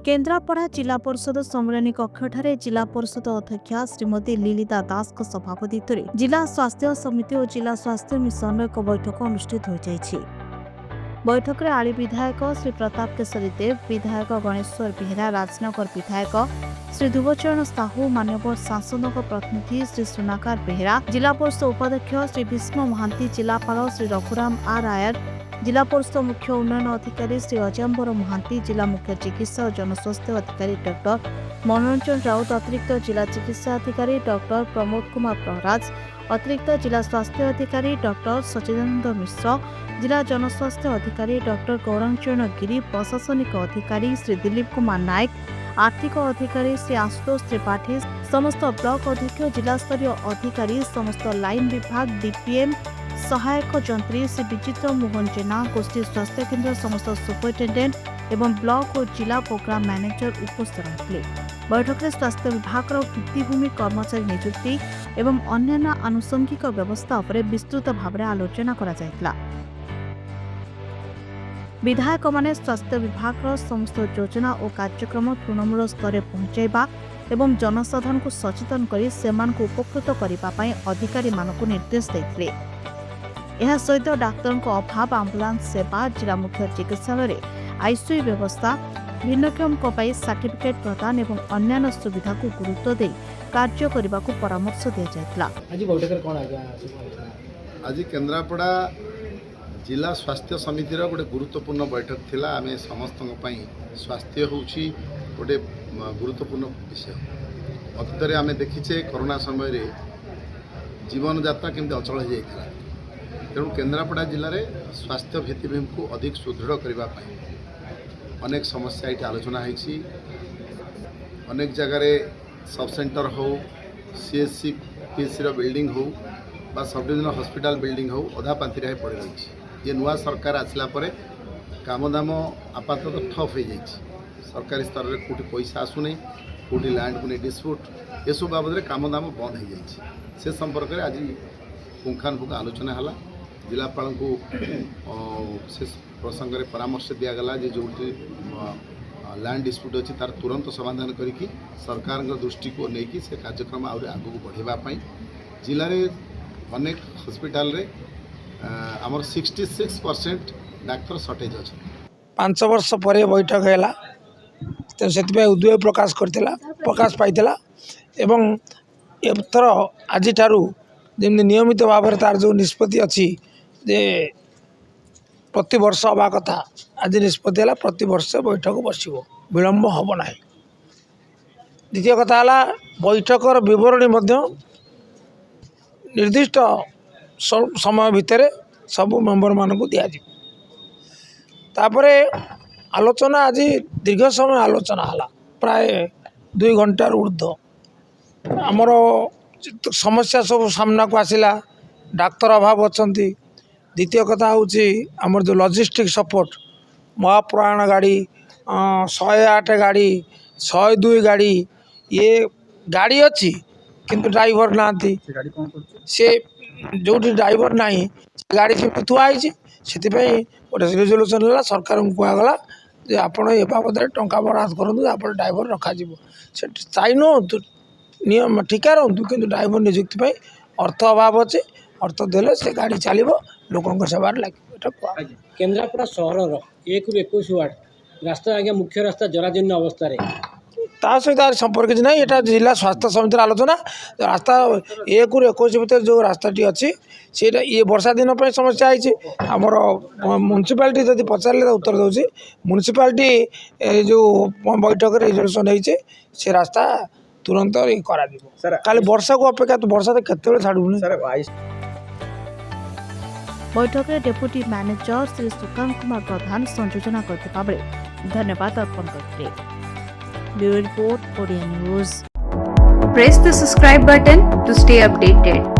केन्द्रापड़ा जिला परिषद सम्मेलन कक्षठारे जिला परिषद अध्यक्षा श्रीमती लीलिता दास सभापतित्व में जिला स्वास्थ्य समिति और जिला स्वास्थ्य मिशन एक बैठक अनुष्ठित हो जाइछि। बैठक में आली विधायक श्री प्रताप केशरी देव, विधायक गणेश्वर बेहेरा, राजनगर विधायक श्री ध्रुवचरण साहू, मान्यवर सांसद प्रतिनिधि श्री सुनाकार बेहेरा, जिला परिषद उपाध्यक्ष श्री भीष्म महांती, जिलापाल श्री रघुराम आर आयर, जिला परिषद मुख्य उन्नयन अधिकारी श्री अजम्बर महांती, जिला मुख्य चिकित्सा और जनस्वास्थ्य अधिकारी डॉक्टर मनोरंजन राउत, अतिरिक्त जिला चिकित्सा अधिकारी डॉक्टर प्रमोद कुमार प्रहराज, अतिरिक्त जिला स्वास्थ्य अधिकारी डॉक्टर सचिदानंद मिश्र, जिला जनस्वास्थ्य अधिकारी डॉक्टर गौरांचरण गिरी, प्रशासनिक अधिकारी श्री दिलीप कुमार नायक, आर्थिक अधिकारी श्री आशुतोष त्रिपाठी, समस्त ब्लॉक अध्यक्ष, जिला स्तरीय अधिकारी, समस्त लाइन विभाग, डीपीएम, सहायक जंत्री श्री विचित्र मोहन जेना, गोष्ठी स्वास्थ्य केन्द्र समस्त सुपरिटेडेंट एवं ब्लॉक और जिला प्रोग्राम मैनेजर उपस्थित रहे। बैठक में स्वास्थ्य विभाग भित्तिभूमि कर्मचारी नियुक्ति एवं अन्य आनुषंगिक व्यवस्था पर विस्तृत भाव में आलोचना करा जायतिला। विधायक माने स्वास्थ्य विभाग समस्त योजना और कार्यक्रम तृणमूल स्तर पहुंचाइबा एवं जनसाधारण को सचेतन कर उपकृत करने अधिकारी मानक निर्देश देते। यह सहित डाक्तर अभाव, आंबुलांस सेवा, जिला मुख्य चिकित्सालय आईसीयू व्यवस्था, भिन्नक्षम सर्टिफिकेट प्रदान एवं अन्य सुविधा को गुरुत्व दे कार्य करने को परामर्श दि जायतिला। आज केन्द्रापड़ा जिला स्वास्थ्य समितिर गोटे गुरुत्वपूर्ण बैठक थिला। आमे समस्त स्वास्थ्य होउछि गोटे गुरुत्वपूर्ण विषय। अतीत आमे देखिचे कोरोना समय रे जीवन यात्रा केमती अचल हो जाइथिला। तेणु केन्द्रापड़ा जिले में स्वास्थ्य भित्तिभूमि को अधिक सुदृढ़ करने अनेक समस्या ये आलोचना होती। अनेक जगार सब सेंटर हो, सीएससी पीएससी बिल्डिंग हो बा सब डिविजनल हॉस्पिटल बिल्डिंग हो अधा पांति पड़ रही। ये नुआ सरकार आसला परे कामदाम आपातत ठप हो जाइए। सरकारी स्तर में कौटी पैसा आसुनी, कौटी लैंड को नहीं डिस्प्यूट, ये सब बाबद कामदाम बंद हो जाइए। से संपर्क में आज पुंखानुपुंख आलोचना है। जिलापाल को से प्रसंग में परामर्श दिगला जो लैंड डिस्प्यूट अच्छी तार तुरंत समाधान करी सरकार दृष्टि को लेकिन से कार्यक्रम आगे बढ़ावाई जिले में अनेक हॉस्पिटल रे आमर 66% डाक्तर शॉर्टेज अच्छे। 5 वर्ष पर बैठक है तो से उद्वेग प्रकाश पाई एवं एथर आज जमी नियमित भाव में तार जो निष्पत्ति अच्छी जे प्रति वर्ष हवा कथा आज निष्पत्ति है प्रति वर्ष बैठक बस विलम्ब हम ना। द्वितीय कथा है बैठकर विवरणी निर्दिष्ट समय भितर सब मेंबर मान को दि जापर आलोचना आज दीर्घ समय आलोचना है प्राय 2 घंटार ऊर्ध्व। आमर समस्या सब सामना को आसला, डाक्तर अभाव अच्छा। द्वितीय कथा हूँ आमर जो लॉजिस्टिक सपोर्ट महापुराण गाड़ी 108 गाड़ी 102 गाड़ी ये गाड़ी अच्छी किंतु ड्राइवर ना से जो ड्राइवर ना गाड़ी से थुआई से गोटे रिजोल्यूशन है सरकार को कहगला जे आपण ए बाबद टंका बराद करूँ आप ड्राइवर रखा चाइन नियम ठिका रुँ कि ड्राइवर नियुक्ति अर्थ अभाव अच्छे। अर्थ देले से गाड़ी चलो लोक सेवार लगे। केन्द्रापड़ा सहर 1 ରୁ 21 वार्ड रास्ता आज्ञा मुख्य रास्ता जराजीर्ण अवस्था सहित संपर्क किसी ना। यहाँ जिला स्वास्थ्य समिति आलोचना रास्ता 1 ରୁ 21 भितर जो रास्ताटी अच्छी से ये वर्षा दिन पर समस्या है। आमर म्युनिसिपालिटी जब पचारे उत्तर दूसरी म्युनिसिपालिटी जो बैठक रिजोल्यूशन होती से रास्ता तुरंत करा खाली वर्षा को अपेक्षा तो वर्षा तो केत छाड़ूनी। बैठक में डेप्यूटी मैनेजर श्री सुकांत कुमार प्रधान संयोजना करथिबा बेले धन्यवाद अर्पण करते। Bureau report Odia news. Press the subscribe button to stay updated.